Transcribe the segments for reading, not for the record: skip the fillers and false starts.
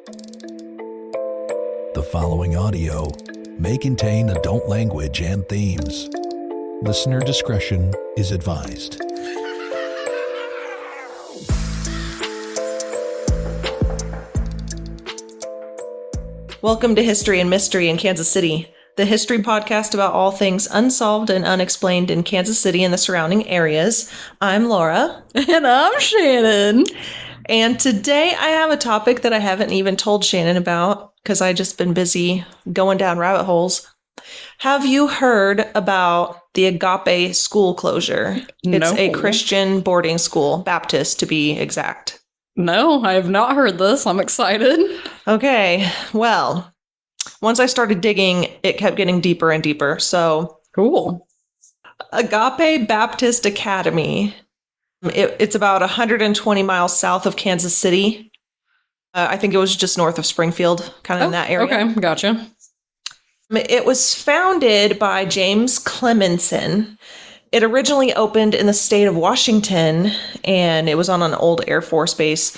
The following audio may contain adult language and themes. Listener discretion is advised. Welcome to History and Mystery in Kansas City, the history podcast about all things unsolved and unexplained in Kansas City and the surrounding areas. I'm Laura. And I'm Shannon. And today I have a topic that I haven't even told Shannon about because I've just been busy going down rabbit holes. Have you heard about the Agape school closure? It's a Christian boarding school, Baptist to be exact. No, I have not heard this. I'm excited. Okay, well, once I started digging, it kept getting deeper and deeper. So, cool. Agape Baptist Academy. It's about 120 miles south of Kansas City. I think it was just north of Springfield, kind of in that area. Okay, gotcha. It was founded by James Clemenson. It originally opened in the state of Washington, and it was on an old Air Force base.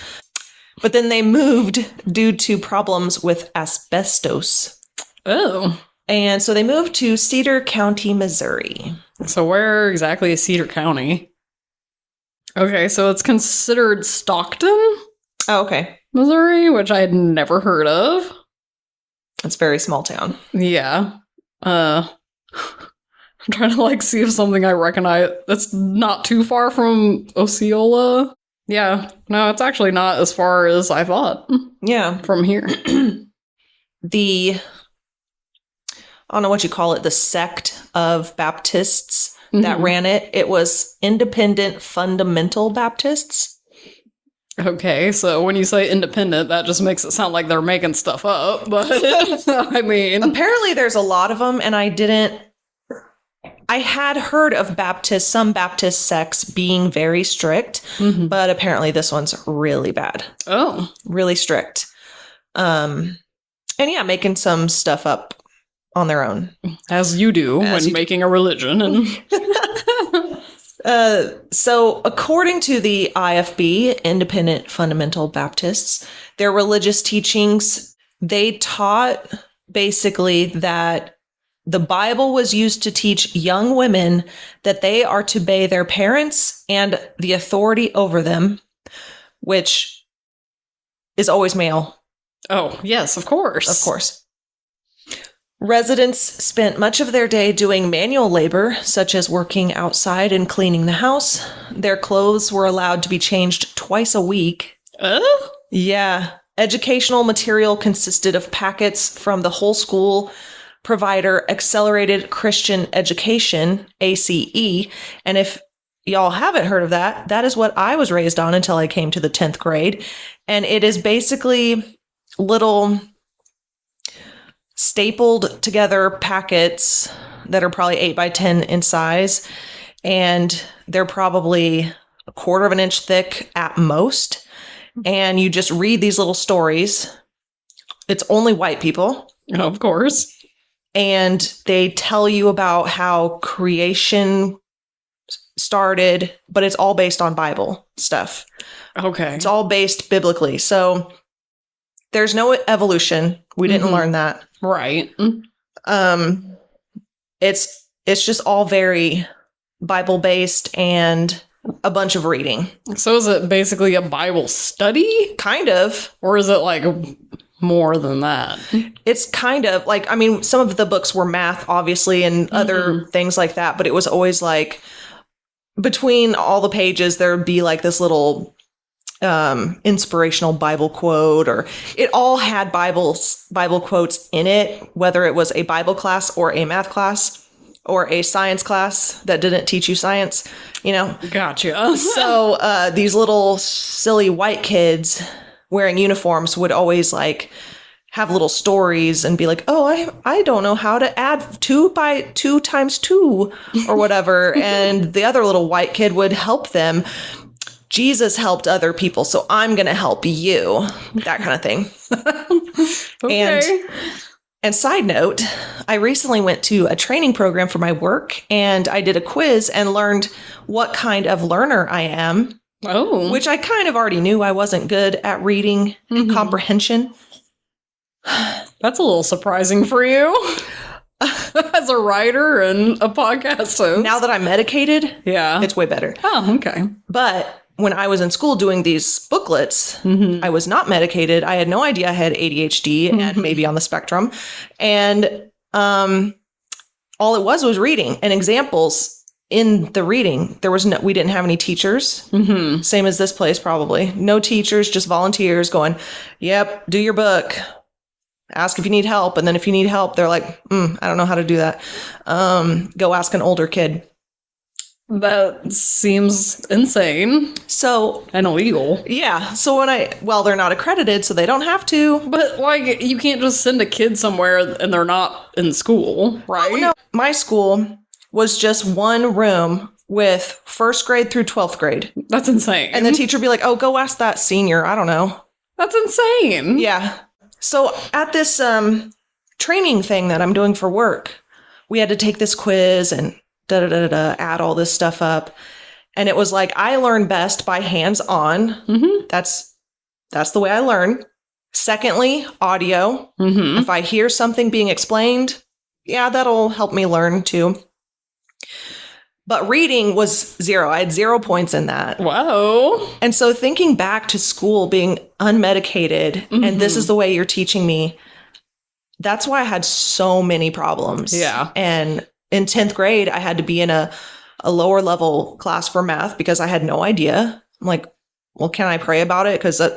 But then they moved due to problems with asbestos. Oh. And so they moved to Cedar County, Missouri. So where exactly is Cedar County? Okay, so it's considered Stockton, Oh, okay. Missouri, which I had never heard of. It's a very small town. Yeah. I'm trying to see if something I recognize. That's not too far from Osceola. Yeah. No, it's actually not as far as I thought. Yeah. From here. I don't know what you call it, the sect of Baptists that ran it. It was Independent Fundamental Baptists. Okay, so when you say independent, that just makes it sound like they're making stuff up. But I mean, apparently there's a lot of them, and I had heard of some Baptist sects being very strict, but apparently this one's really bad. Oh, really strict. And yeah, making some stuff up on their own. As you do when making a religion. And so according to the IFB, Independent Fundamental Baptists, their religious teachings, they taught basically that the Bible was used to teach young women that they are to obey their parents and the authority over them, which is always male. Oh, yes, of course. Of course. Residents spent much of their day doing manual labor, such as working outside and cleaning the house. Their clothes were allowed to be changed twice a week. Yeah. Educational material consisted of packets from the whole school provider Accelerated Christian Education, ACE. And if y'all haven't heard of that, that is what I was raised on until I came to the 10th grade. And it is basically little stapled together packets that are probably 8 by 10 in size. And they're probably a quarter of an inch thick at most. And you just read these little stories. It's only white people. Of course. And they tell you about how creation started, but it's all based on Bible stuff. Okay. It's all based biblically. So there's no evolution. We didn't learn that. Right. It's just all very Bible based and a bunch of reading. So is it basically a Bible study? Kind of. Or is it more than that? It's kind of some of the books were math, obviously, and other things like that, but it was always between all the pages, there would be this little inspirational Bible quote, or it all had Bible quotes in it, whether it was a Bible class or a math class or a science class that didn't teach you science, Gotcha. So these little silly white kids wearing uniforms would always have little stories and be like, oh, I don't know how to add 2 by 2 times 2 or whatever. And the other little white kid would help them. Jesus helped other people, so I'm going to help you. That kind of thing. Okay. And side note, I recently went to a training program for my work, and I did a quiz and learned what kind of learner I am. Oh. Which I kind of already knew. I wasn't good at reading and comprehension. That's a little surprising for you. As a writer and a podcast host. Now that I'm medicated, yeah, it's way better. Oh, okay. But when I was in school doing these booklets, I was not medicated. I had no idea I had ADHD and maybe on the spectrum. And all it was reading and examples in the reading. We didn't have any teachers. Same as this place, probably. No teachers, just volunteers going, yep, do your book. Ask if you need help. And then if you need help, they're like, I don't know how to do that. Go ask an older kid. That seems insane. So, and illegal. Yeah. So they're not accredited, so they don't have to. But like, you can't just send a kid somewhere and they're not in school, right? Oh, no. My school was just one room with 1st grade through 12th grade. That's insane. And the teacher would be like, oh, go ask that senior. I don't know. That's insane. Yeah. So at this training thing that I'm doing for work, we had to take this quiz and add all this stuff up. And it was like, I learn best by hands-on. That's the way I learn. Secondly, audio. If I hear something being explained, yeah, that'll help me learn too. But reading was 0. I had 0 points in that. Whoa. And so thinking back to school being unmedicated, and this is the way you're teaching me, that's why I had so many problems. Yeah. And in 10th grade, I had to be in a lower level class for math because I had no idea. I'm like, well, can I pray about it? Because, I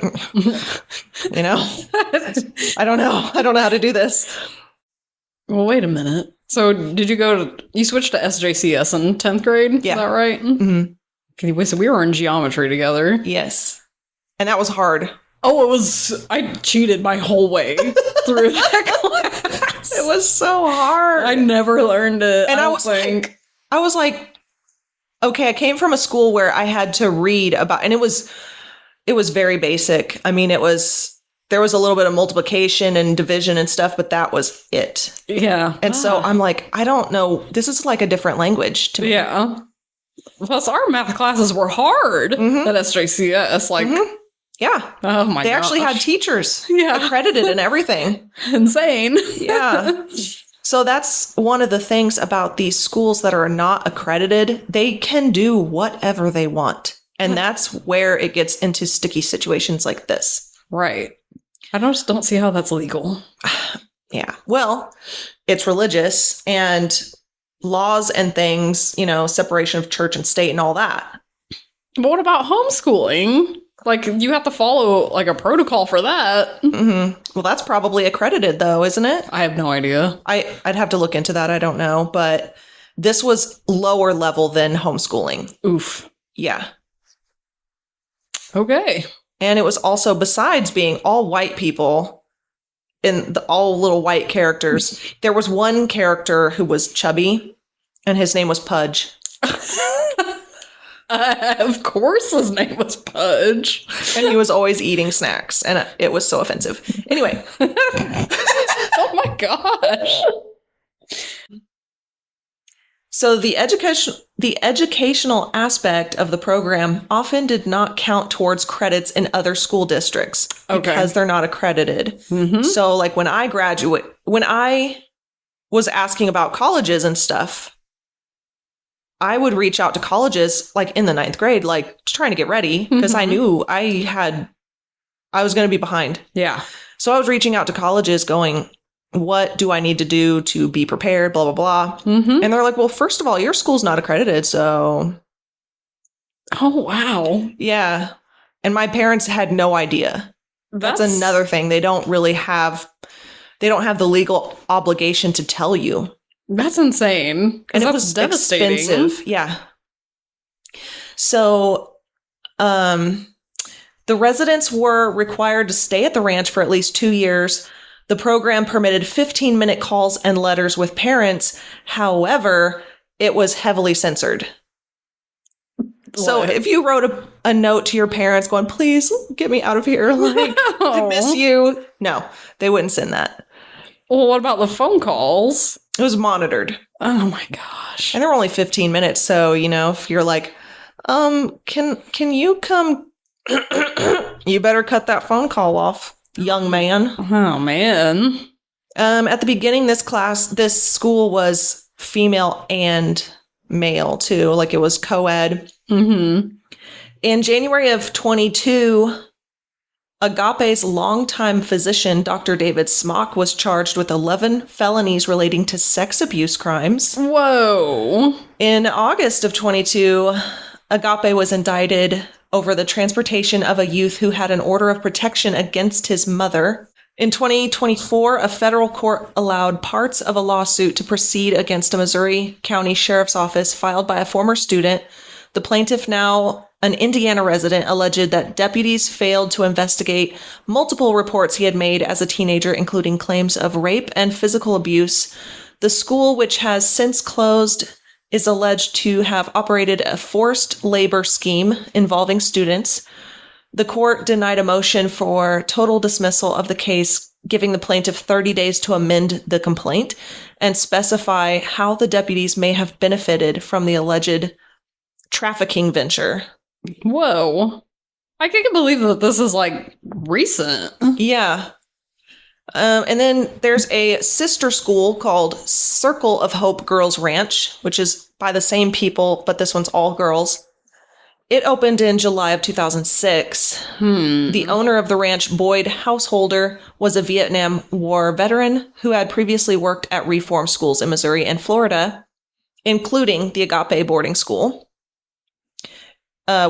don't know. I don't know how to do this. Well, wait a minute. So did you switched to SJCS in 10th grade? Yeah. Is that right? Mm-hmm. So we were in geometry together. Yes. And that was hard. Oh, I cheated my whole way through that class. It was so hard. I never learned it. And I was like, okay, I came from a school where I had to read about, and it was very basic. I mean, there was a little bit of multiplication and division and stuff, but that was it. Yeah. And so I'm like, I don't know. This is like a different language to me. Yeah. Plus, our math classes were hard at SJCS. Like, yeah. Oh my god. They actually had teachers accredited and everything. Insane. Yeah. So that's one of the things about these schools that are not accredited. They can do whatever they want. And that's where it gets into sticky situations like this. Right. I just don't see how that's legal. Yeah. Well, it's religious and laws and things, separation of church and state and all that. But what about homeschooling? Like, you have to follow, like, a protocol for that. Well, that's probably accredited, though, isn't it? I have no idea. I'd have to look into that. I don't know. But this was lower level than homeschooling. Oof. Yeah. Okay. And it was also, besides being all white people and all little white characters, there was one character who was chubby, and his name was Pudge. Of course his name was Pudge. And he was always eating snacks, and it was so offensive. Anyway. Oh my gosh. So the educational aspect of the program often did not count towards credits in other school districts because they're not accredited. So like when I was asking about colleges and stuff, I would reach out to colleges like in the 9th grade, like trying to get ready because I knew I was going to be behind. Yeah. So I was reaching out to colleges going, what do I need to do to be prepared, blah, blah, blah. And they're like, well, first of all, your school's not accredited, so. Oh, wow. Yeah. And my parents had no idea. That's another thing. They don't have the legal obligation to tell you. That's insane. And it was devastating. Expensive. Yeah. So, the residents were required to stay at the ranch for at least 2 years. The program permitted 15-minute calls and letters with parents. However, it was heavily censored. What? So if you wrote a note to your parents going, please get me out of here, like, I miss you. No, they wouldn't send that. Well, what about the phone calls? It was monitored. Oh my gosh. And they were only 15 minutes. So, if you're like, can you come, you better cut that phone call off. young man. Oh, man. At the beginning, this school was female and male too. Like it was co-ed. Mm-hmm. In January of 22, Agape's longtime physician, Dr. David Smock, was charged with 11 felonies relating to sex abuse crimes. Whoa. In August of 22, Agape was indicted over the transportation of a youth who had an order of protection against his mother. In 2024, a federal court allowed parts of a lawsuit to proceed against a Missouri County Sheriff's Office filed by a former student. The plaintiff, now an Indiana resident, alleged that deputies failed to investigate multiple reports he had made as a teenager, including claims of rape and physical abuse. The school, which has since closed, is alleged to have operated a forced labor scheme involving students. The court denied a motion for total dismissal of the case, giving the plaintiff 30 days to amend the complaint and specify how the deputies may have benefited from the alleged trafficking venture. Whoa. I can't believe that this is, like, recent. Yeah. And then there's a sister school called Circle of Hope Girls Ranch, which is by the same people, but this one's all girls. It opened in July of 2006. The owner of the ranch, Boyd Householder, was a Vietnam War veteran who had previously worked at reform schools in Missouri and Florida, including the Agape boarding school,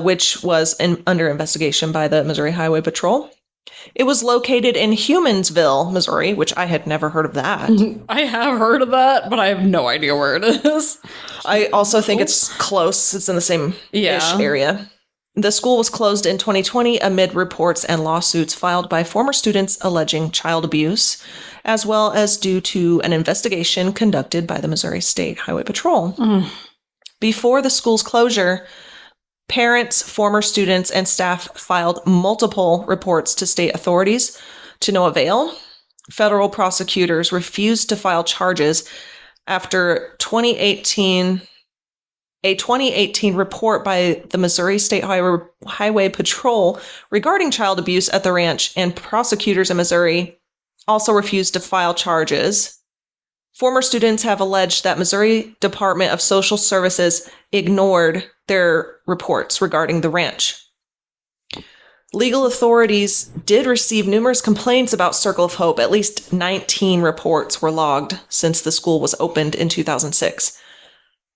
which was under investigation by the Missouri Highway Patrol. It was located in Humansville, Missouri, which I had never heard of that. I have heard of that, but I have no idea where it is. I also think it's close. It's in the same-ish area. The school was closed in 2020 amid reports and lawsuits filed by former students alleging child abuse, as well as due to an investigation conducted by the Missouri State Highway Patrol. Before the school's closure, parents, former students, and staff filed multiple reports to state authorities to no avail. Federal prosecutors refused to file charges after a 2018 report by the Missouri State Highway Patrol regarding child abuse at the ranch, and prosecutors in Missouri also refused to file charges. Former students have alleged that Missouri Department of Social Services ignored their reports regarding the ranch. Legal authorities did receive numerous complaints about Circle of Hope. At least 19 reports were logged since the school was opened in 2006.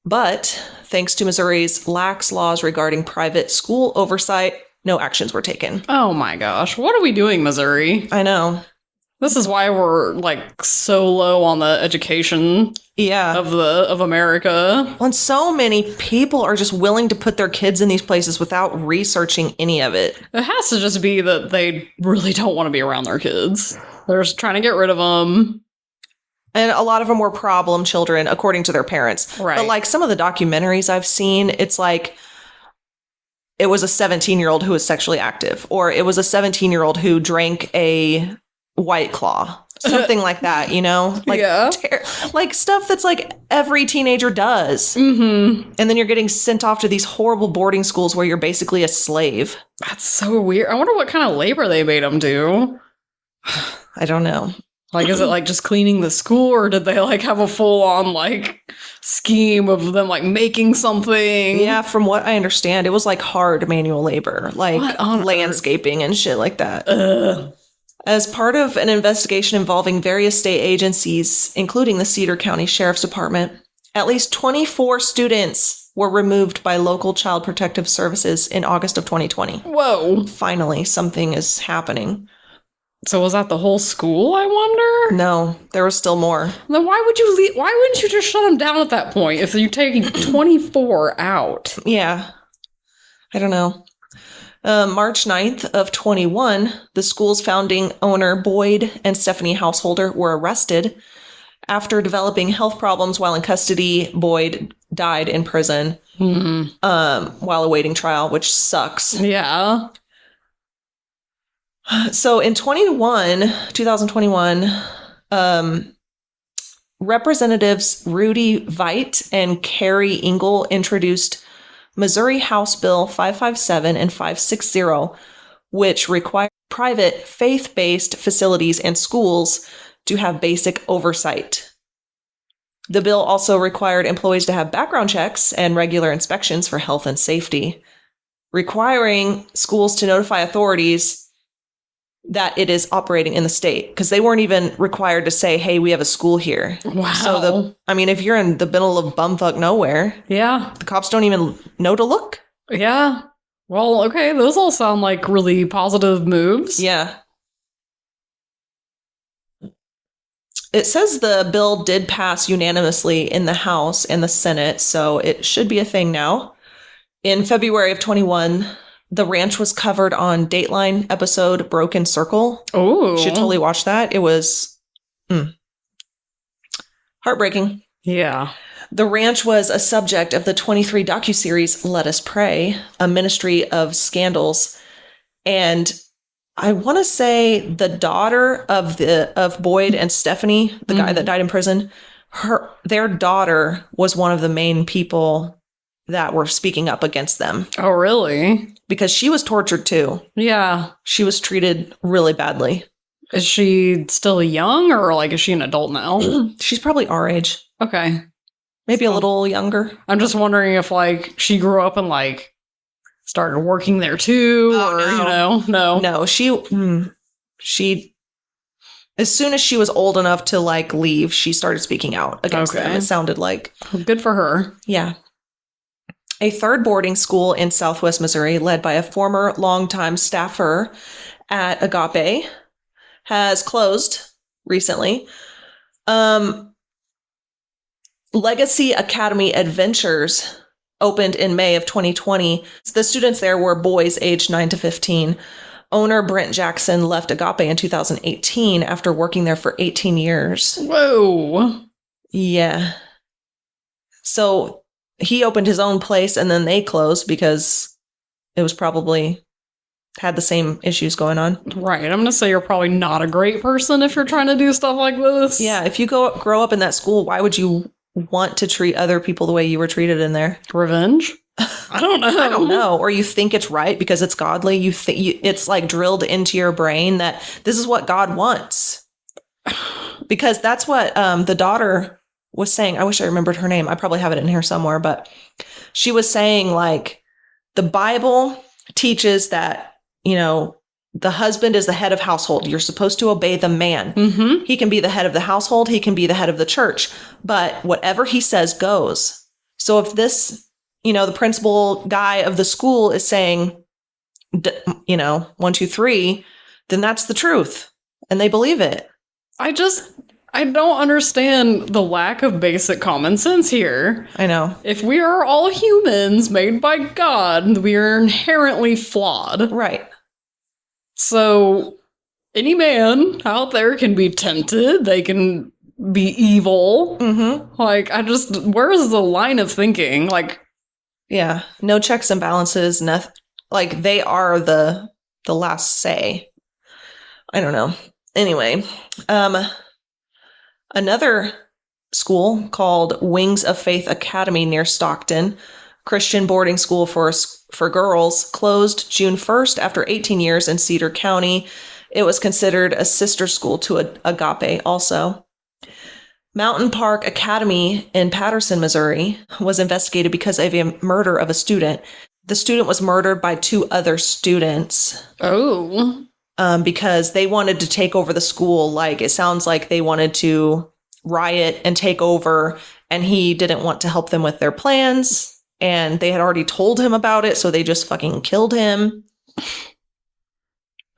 But thanks to Missouri's lax laws regarding private school oversight, no actions were taken. Oh my gosh. What are we doing, Missouri? I know. This is why we're, like, so low on the education of America. Well, and so many people are just willing to put their kids in these places without researching any of it. It has to just be that they really don't want to be around their kids. They're just trying to get rid of them. And a lot of them were problem children, according to their parents. Right. But, like, some of the documentaries I've seen, it's like it was a 17-year-old who was sexually active, or it was a 17-year-old who drank a White Claw, something like that, you know? Like, like stuff that's like every teenager does. And then you're getting sent off to these horrible boarding schools where you're basically a slave. That's so weird. I wonder what kind of labor they made them do. I don't know. Like, is it like just cleaning the school, or did they like have a full on like scheme of them like making something? Yeah, from what I understand, it was like hard manual labor, like landscaping and shit like that. As part of an investigation involving various state agencies, including the Cedar County Sheriff's Department, at least 24 students were removed by local Child Protective Services in August of 2020. Whoa. Finally, something is happening. So was that the whole school, I wonder? No, there was still more. Then why would you leave? Why wouldn't you just shut them down at that point if you're taking 24 out? Yeah. I don't know. March 9th of 21, the school's founding owner, Boyd and Stephanie Householder, were arrested. After developing health problems while in custody, Boyd died in prison while awaiting trial, which sucks. Yeah. So in 2021, Representatives Rudy Veit and Carrie Engel introduced Missouri House Bill 557 and 560, which require private faith-based facilities and schools to have basic oversight. The bill also required employees to have background checks and regular inspections for health and safety, requiring schools to notify authorities that it is operating in the state, because they weren't even required to say, hey, we have a school here. Wow. So if you're in the middle of bumfuck nowhere, Yeah. the cops don't even know to look. Yeah. Well, okay, those all sound like really positive moves. Yeah. It says the bill did pass unanimously in the House and the Senate, so it should be a thing now. In February of 21, the ranch was covered on Dateline episode Broken Circle. Oh. You should totally watch that. It was heartbreaking. Yeah. The ranch was a subject of the 23 docuseries Let Us Pray, a ministry of scandals. And I want to say the daughter of Boyd and Stephanie, the guy that died in prison, their daughter was one of the main people that were speaking up against them. Oh, really? Because she was tortured too. Yeah. She was treated really badly. Is she still young, or like is she an adult now? She's probably our age. Okay. Maybe a little younger. I'm just wondering if like she grew up and like started working there too, no. No, she as soon as she was old enough to like leave, she started speaking out against them. It sounded like. Good for her. Yeah. A third boarding school in Southwest Missouri, led by a former longtime staffer at Agape, has closed recently. Legacy Academy Adventures opened in May of 2020. The students there were boys aged 9 to 15. Owner Brent Jackson left Agape in 2018 after working there for 18 years. Whoa. Yeah. So he opened his own place and then they closed because it was probably had the same issues going on. Right. I'm going to say you're probably not a great person if you're trying to do stuff like this. Yeah. If you grow up in that school, why would you want to treat other people the way you were treated in there? Revenge? I don't know. I don't know. Or you think it's right because it's godly. It's like drilled into your brain that this is what God wants. Because that's what the daughter was saying. I wish I remembered her name. I probably have it in here somewhere, but she was saying like the Bible teaches that, the husband is the head of household. You're supposed to obey the man. Mm-hmm. He can be the head of the household. He can be the head of the church, but whatever he says goes. So if this, the principal guy of the school is saying, 1, 2, 3, then that's the truth. And they believe it. I don't understand the lack of basic common sense here. I know. If we are all humans made by God, we are inherently flawed. Right. So any man out there can be tempted. They can be evil. Mm-hmm. Like, where is the line of thinking? Like, yeah, no checks and balances. Nothing. Like they are the last say. I don't know. Anyway, another school called Wings of Faith Academy near Stockton, Christian boarding school for girls, closed June 1st after 18 years in Cedar County. It was considered a sister school to Agape also. Mountain Park Academy in Patterson, Missouri, was investigated because of a murder of a student. The student was murdered by 2 other students. Oh. Because they wanted to take over the school. Like, it sounds like they wanted to riot and take over, and he didn't want to help them with their plans. And they had already told him about it, so they just fucking killed him.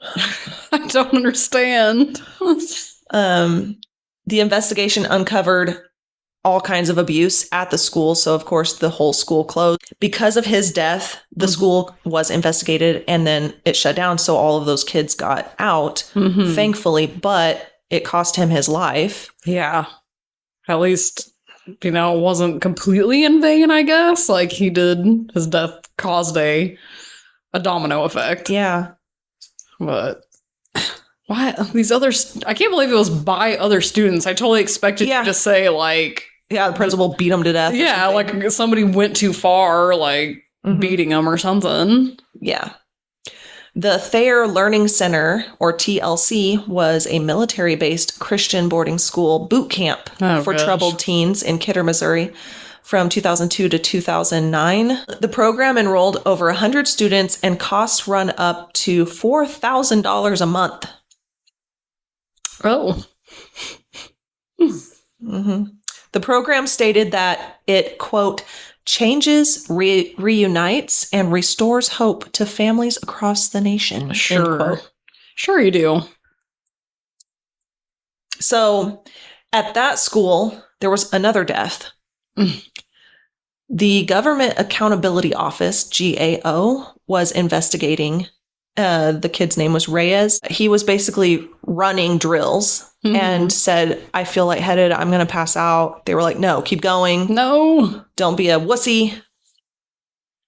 I don't understand. The investigation uncovered all kinds of abuse at the school. So, of course, the whole school closed. Because of his death, the school was investigated and then it shut down. So all of those kids got out, thankfully, but it cost him his life. Yeah. At least, it wasn't completely in vain, I guess. Like, his death caused a domino effect. Yeah. But why these I can't believe it was by other students. I totally expected you to say like, yeah, the principal beat him to death. Yeah, like somebody went too far, like beating him or something. Yeah. The Thayer Learning Center, or TLC, was a military-based Christian boarding school boot camp for troubled teens in Kidder, Missouri from 2002 to 2009. The program enrolled over 100 students and costs run up to $4,000 a month. Oh. Mm-hmm. The program stated that it, quote, changes, reunites, and restores hope to families across the nation. Sure. Sure you do. So at that school, there was another death. The Government Accountability Office, GAO, was investigating. The kid's name was Reyes. He was basically running drills and said, I feel lightheaded. I'm going to pass out. They were like, no, keep going. No. Don't be a wussy.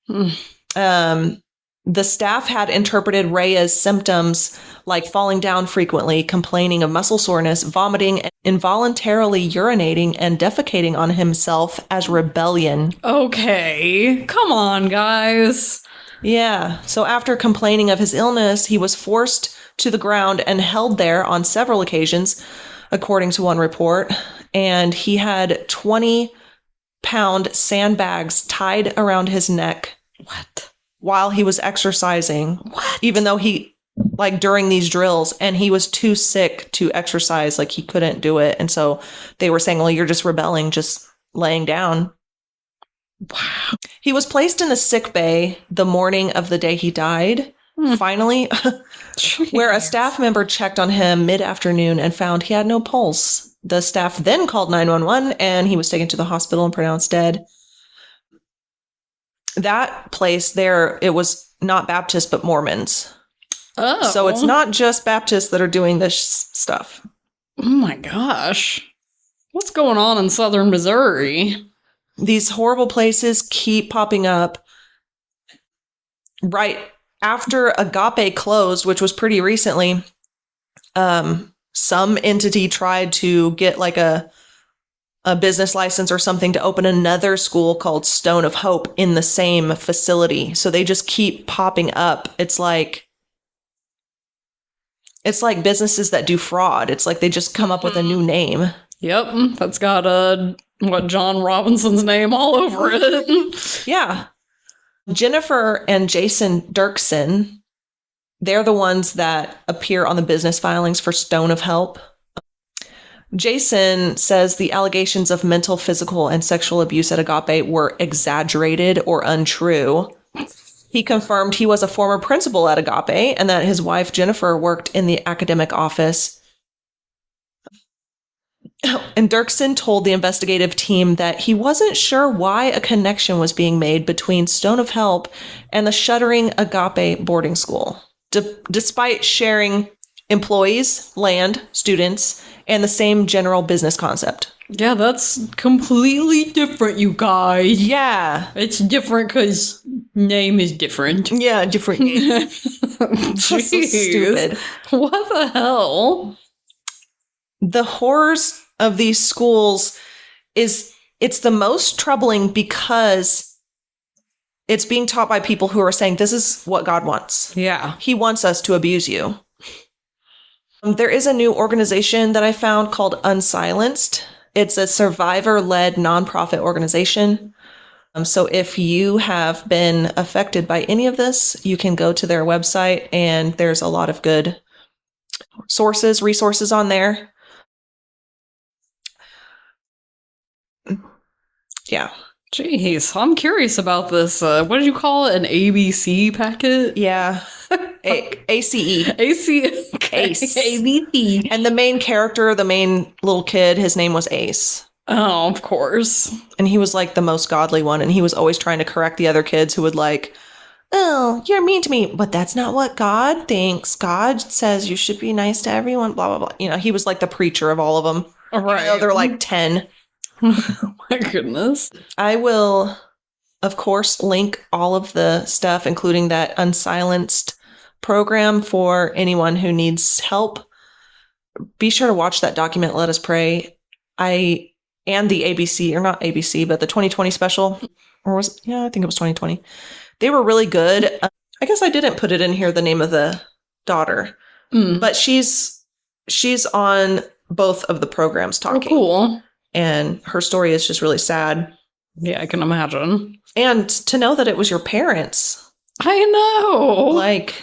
The staff had interpreted Reyes' symptoms like falling down frequently, complaining of muscle soreness, vomiting, involuntarily urinating, and defecating on himself as rebellion. Okay. Come on, guys. Yeah. So after complaining of his illness, he was forced to the ground and held there on several occasions, according to one report. And he had 20-pound sandbags tied around his neck. What? While he was exercising. What? Even though he, like, during these drills, and he was too sick to exercise, like, he couldn't do it. And so they were saying, well, you're just rebelling, just laying down. Wow. He was placed in the sick bay the morning of the day he died, finally, where a staff member checked on him mid-afternoon and found he had no pulse. The staff then called 911, and he was taken to the hospital and pronounced dead. That place there, it was not Baptist, but Mormons. Oh. So it's not just Baptists that are doing this stuff. Oh my gosh. What's going on in southern Missouri? These horrible places keep popping up. Right after Agape closed, which was pretty recently, some entity tried to get like a business license or something to open another school called Stone of Hope in the same facility. So they just keep popping up. It's like businesses that do fraud. It's like they just come up with a new name. Yep, that's got John Robinson's name all over it. Yeah. Jennifer and Jason Dirksen, they're the ones that appear on the business filings for Stone of Help. Jason says the allegations of mental, physical, and sexual abuse at Agape were exaggerated or untrue. He confirmed he was a former principal at Agape and that his wife, Jennifer, worked in the academic office. And Dirksen told the investigative team that he wasn't sure why a connection was being made between Stone of Help and the shuttering Agape boarding school, despite sharing employees, land, students, and the same general business concept. Yeah, that's completely different, you guys. Yeah. It's different because name is different. Yeah, different name. So stupid. What the hell? The horrors of these schools it's the most troubling because it's being taught by people who are saying, this is what God wants. Yeah. He wants us to abuse you. There is a new organization that I found called Unsilenced. It's a survivor-led nonprofit organization. So if you have been affected by any of this, you can go to their website, and there's a lot of good resources on there. Yeah. Jeez, I'm curious about this. What did you call it? An ABC packet? Yeah. ACE. AC. Okay. Ace. ABC. And the main character, the main little kid, his name was Ace. Oh, of course. And he was like the most godly one. And he was always trying to correct the other kids who would like, oh, you're mean to me. But that's not what God thinks. God says you should be nice to everyone, blah, blah, blah. You know, he was like the preacher of all of them. Right. You know, they're like 10. Oh my goodness. I will, of course, link all of the stuff, including that Unsilenced program for anyone who needs help. Be sure to watch that document, Let Us Pray. And the ABC, or not ABC, but the 2020 special. Or was it? Yeah, I think it was 2020. They were really good. I guess I didn't put it in here, the name of the daughter. But she's on both of the programs talking. Oh, cool. And her story is just really sad. Yeah, I can imagine. And to know that it was your parents. I know. Like,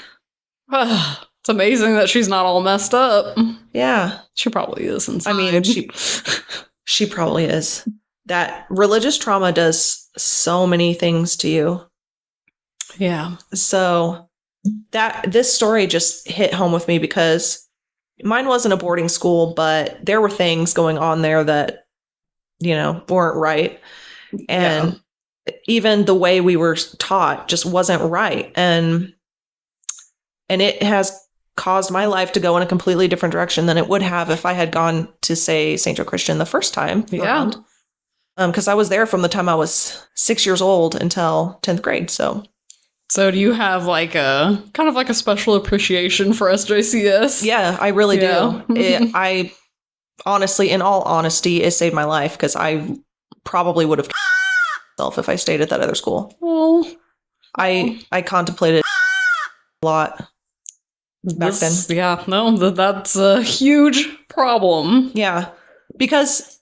it's amazing that she's not all messed up. yeah. She probably is inside. I mean, she probably is. That religious trauma does so many things to you. Yeah. So this story just hit home with me because mine wasn't a boarding school, but there were things going on there that, weren't right. And even the way we were taught just wasn't right. And it has caused my life to go in a completely different direction than it would have if I had gone to, say, St. Joe Christian the first time around. Because I was there from the time I was 6 years old until 10th grade. So do you have like a kind of like a special appreciation for SJCS? Yeah, I really do. I honestly, in all honesty, it saved my life because I probably would have myself if I stayed at that other school. Well, I contemplated a lot back then. Yeah, no, that's a huge problem. Yeah, because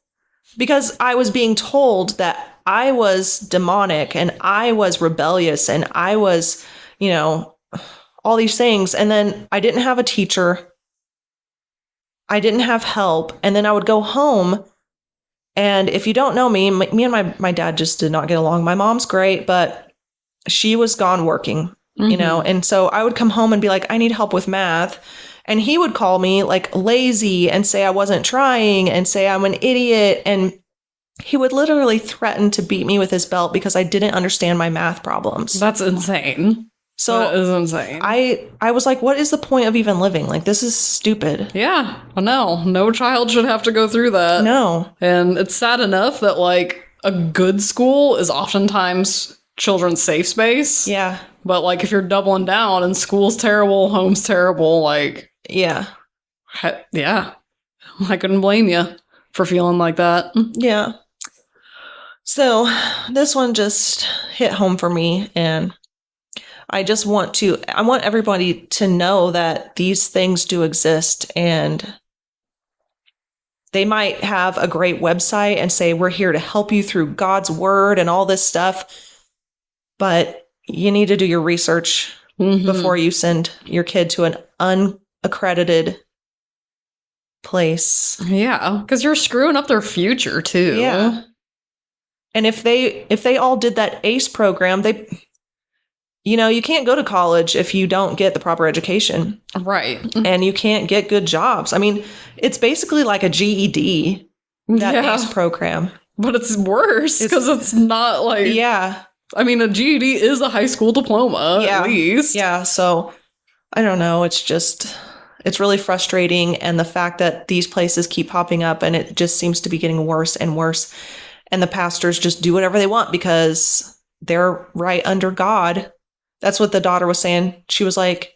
I was being told that I was demonic and I was rebellious and I was, all these things. And then I didn't have a teacher. I didn't have help. And then I would go home. And if you don't know me and my dad just did not get along. My mom's great, but she was gone working, and so I would come home and be like, I need help with math. And he would call me like lazy and say I wasn't trying and say I'm an idiot. And he would literally threaten to beat me with his belt because I didn't understand my math problems. That's insane. So that is insane. I was like, what is the point of even living? Like, this is stupid. Yeah, no child should have to go through that. No. And it's sad enough that like a good school is oftentimes children's safe space. Yeah. But like if you're doubling down and school's terrible, home's terrible, like yeah. I couldn't blame you for feeling like that. Yeah. So this one just hit home for me, and I want everybody to know that these things do exist, and they might have a great website and say, we're here to help you through God's word and all this stuff. But you need to do your research before you send your kid to an unaccredited place. Yeah, because you're screwing up their future too. Yeah. And if they all did that ACE program, you can't go to college if you don't get the proper education. Right. And you can't get good jobs. I mean, it's basically like a GED, that ACE program. But it's worse because it's not like... Yeah. I mean, a GED is a high school diploma, at least. Yeah, so I don't know. It's really frustrating. And the fact that these places keep popping up and it just seems to be getting worse and worse. And the pastors just do whatever they want because they're right under God. That's what the daughter was saying. She was like,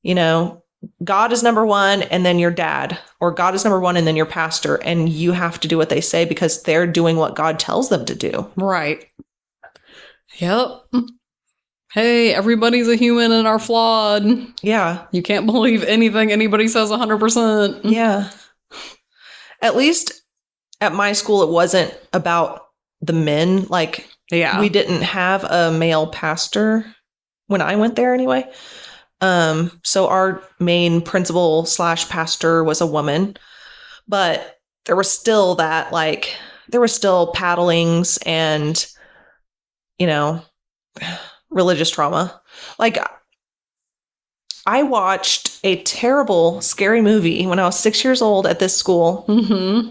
God is number one and then your dad, or God is number one and then your pastor. And you have to do what they say because they're doing what God tells them to do. Right. Yep. Hey, everybody's a human and are flawed. Yeah. You can't believe anything anybody says 100%. Yeah. At least at my school, it wasn't about the men. Like, we didn't have a male pastor when I went there anyway. So our main principal / pastor was a woman, but there was still that, like, there were still paddlings and, religious trauma. Like, I watched a terrible, scary movie when I was 6 years old at this school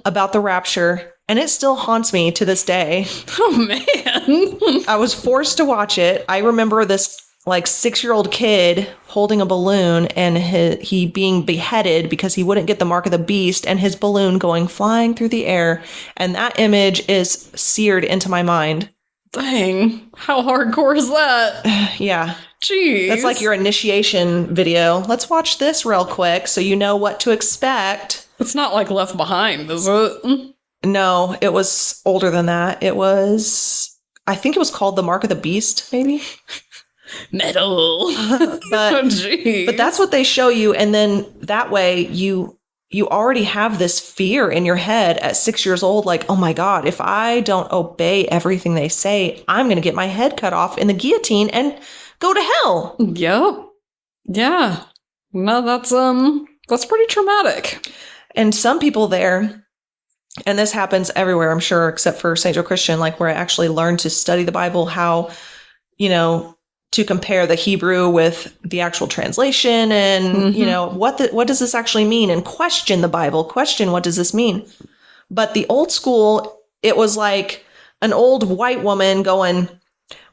about the rapture, and it still haunts me to this day. Oh, man. I was forced to watch it. I remember this, 6-year-old kid holding a balloon and he being beheaded because he wouldn't get the mark of the beast, and his balloon going flying through the air. And that image is seared into my mind. Dang. How hardcore is that? Yeah. Jeez. That's like your initiation video. Let's watch this real quick so you know what to expect. It's not like Left Behind, is it? No, it was older than that. I think it was called The Mark of the Beast, maybe? Metal. But Jeez. but that's what they show you, and then that way you already have this fear in your head at 6 years old, like, oh my God, if I don't obey everything they say, I'm going to get my head cut off in the guillotine and go to hell. Yep. Yeah. No, that's pretty traumatic. And some people there, and this happens everywhere, I'm sure, except for St. Joe Christian, like where I actually learned to study the Bible, how, to compare the Hebrew with the actual translation and, what does this actually mean? And question the Bible, question what does this mean? But the old school, it was like an old white woman going,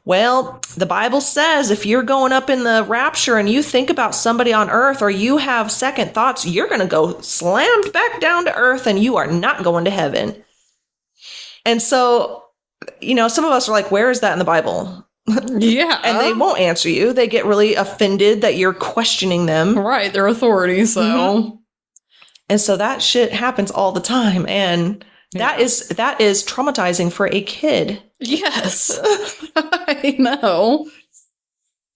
well, the Bible says if you're going up in the rapture and you think about somebody on earth or you have second thoughts, you're going to go slammed back down to earth and you are not going to heaven. And so, some of us are like, where is that in the Bible? Yeah. And they won't answer you. They get really offended that you're questioning them. Right. They're authority. So. Mm-hmm. And so that shit happens all the time. And that is traumatizing for a kid. Yes. I know.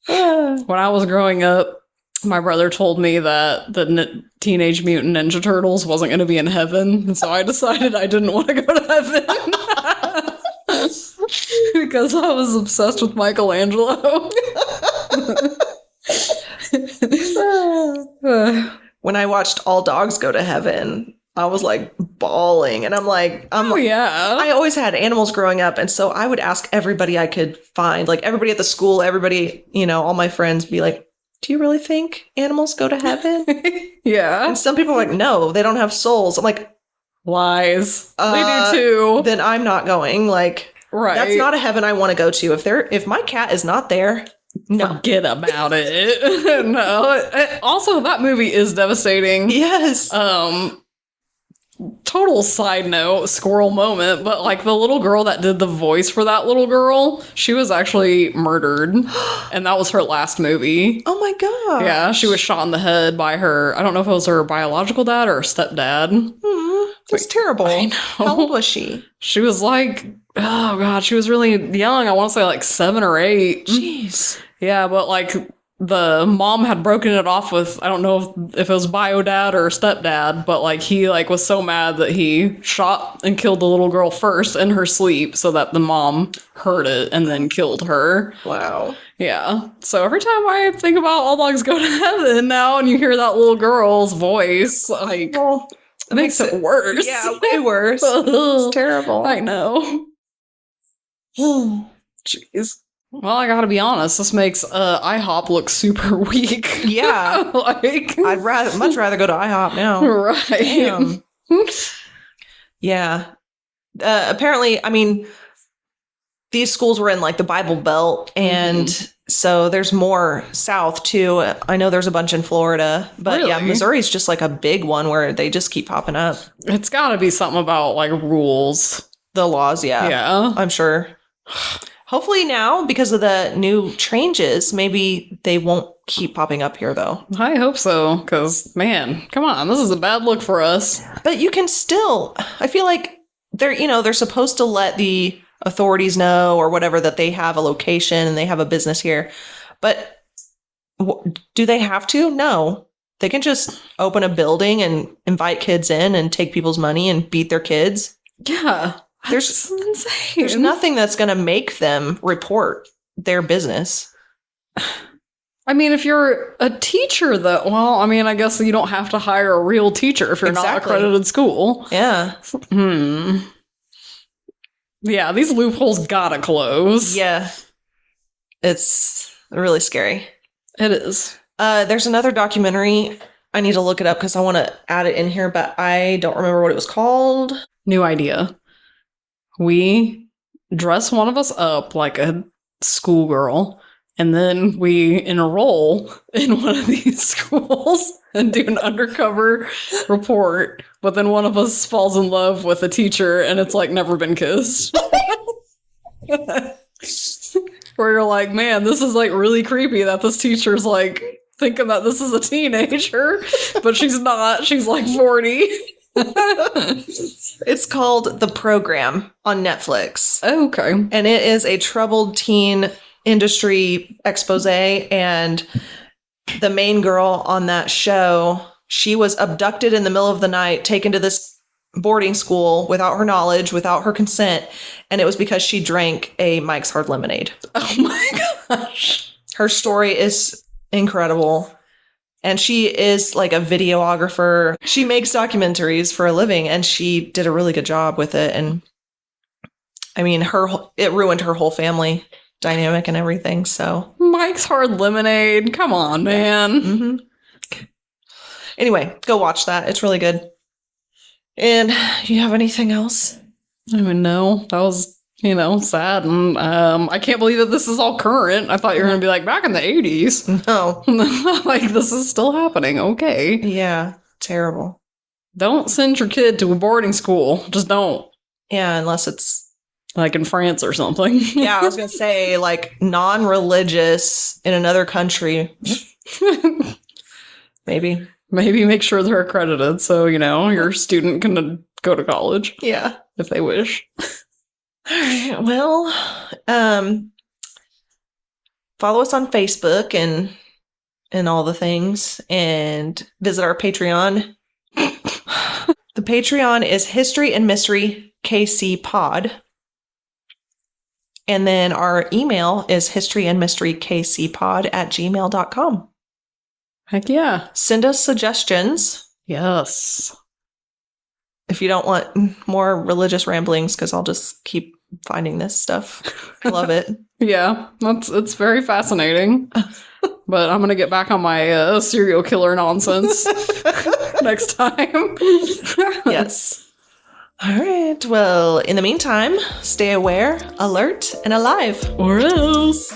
When I was growing up, my brother told me that the Teenage Mutant Ninja Turtles wasn't going to be in heaven. And so I decided I didn't want to go to heaven. Because I was obsessed with Michelangelo. When I watched All Dogs Go to Heaven, I was like bawling. And I'm like, yeah. I always had animals growing up. And so I would ask everybody I could find, like everybody at the school, everybody, all my friends be like, do you really think animals go to heaven? Yeah. And some people are like, no, they don't have souls. I'm like, lies. They do too. Then I'm not going. Like, right. That's not a heaven I want to go to. If my cat is not there, no. Forget about it. No. Also, that movie is devastating. Yes. Total side note, squirrel moment, but like the little girl that did the voice for that little girl, she was actually murdered. And that was her last movie. Oh my God. Yeah, she was shot in the head by I don't know if it was her biological dad or her stepdad. That's terrible. I know. How old was she? She was like, oh God, she was really young. I want to say like 7 or 8. Jeez. Yeah, but like the mom had broken it off with, I don't know if it was bio dad or stepdad, but like he like was so mad that he shot and killed the little girl first in her sleep so that the mom heard it and then killed her. Wow. Yeah. So every time I think about All Dogs Go to Heaven now and you hear that little girl's voice, like, it makes it worse. Yeah, way worse. It's terrible. I know. Jeez. Well, I gotta be honest, this makes IHOP look super weak. Yeah. Like, I'd much rather go to IHOP now. Right. Damn. Yeah. Apparently, I mean, these schools were in like the Bible Belt, and so there's more south too. I know there's a bunch in Florida, but really? Yeah, Missouri's just like a big one where they just keep popping up. It's gotta be something about like rules. The laws, yeah. Yeah. I'm sure. Hopefully now, because of the new changes, maybe they won't keep popping up here, though. I hope so, because, man, come on, this is a bad look for us. But you can still, I feel like they're supposed to let the authorities know or whatever that they have a location and they have a business here. But do they have to? No. They can just open a building and invite kids in and take people's money and beat their kids. Yeah. That's insane. There's nothing that's going to make them report their business. I mean, if you're a teacher, though, well, I mean, I guess you don't have to hire a real teacher if you're not accredited school. Yeah. Yeah, these loopholes gotta close. Yeah. It's really scary. It is. There's another documentary. I need to look it up because I want to add it in here, but I don't remember what it was called. New idea. We dress one of us up like a schoolgirl, and then we enroll in one of these schools and do an undercover report, but then one of us falls in love with a teacher and it's like never been kissed. Where you're like, man, this is like really creepy that this teacher's like thinking that this is a teenager, but she's not. She's like 40. It's called The Program on Netflix. Okay. And it is a troubled teen industry expose, and the main girl on that show, she was abducted in the middle of the night, taken to this boarding school without her knowledge, without her consent, and it was because she drank a Mike's Hard Lemonade. Oh my gosh. Her story is incredible. And she is like a videographer. She makes documentaries for a living, and she did a really good job with it. And I mean, it ruined her whole family dynamic and everything. So Mike's Hard Lemonade. Come on, man. Mm-hmm. Anyway, go watch that. It's really good. And you have anything else? I don't even know. That was, sad. And I can't believe that this is all current. I thought you were going to be like back in the 80s. No. Like, this is still happening. Okay. Yeah. Terrible. Don't send your kid to a boarding school. Just don't. Yeah, unless it's like in France or something. Yeah, I was going to say like non-religious in another country. Maybe make sure they're accredited so, your student can go to college. Yeah. If they wish. All right. Well, follow us on Facebook and all the things, and visit our Patreon. The Patreon is History and Mystery KC Pod. And then our email is historyandmysterykcpod@gmail.com. Heck yeah. Send us suggestions. Yes. If you don't want more religious ramblings, because I'll just keep finding this stuff. I love it. Yeah, it's very fascinating. But I'm going to get back on my serial killer nonsense next time. Yes. All right. Well, in the meantime, stay aware, alert, and alive. Or else.